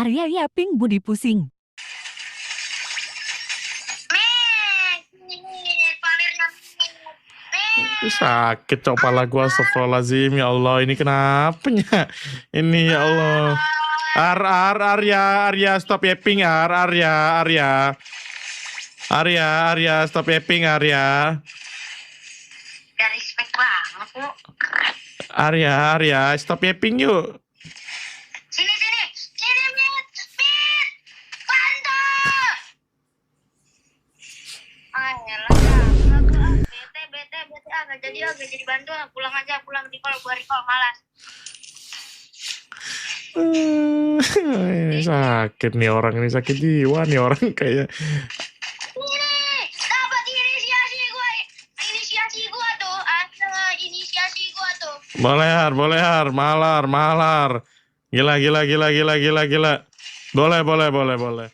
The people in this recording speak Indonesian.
Arya Yaping Budi pusing. Sakit cok kepala gua, astagfirullahaladzim, ya Allah, ini kenapanya? Ini ya Allah. Arya, stop yapping, Arya, stop yapping, Arya. Gak respect banget lu. Arya, stop yapping yuk. Sini, Mit, bantu. Ayolah, bete, gak jadi bantu, pulang aja, di call, gua recall, malas. Ini sakit nih orang, ini sakit jiwa nih orang kayak. Ini dapat inisiasi gua tuh, inisiasi gua tuh. Boleh Har, malar. Gila. Boleh.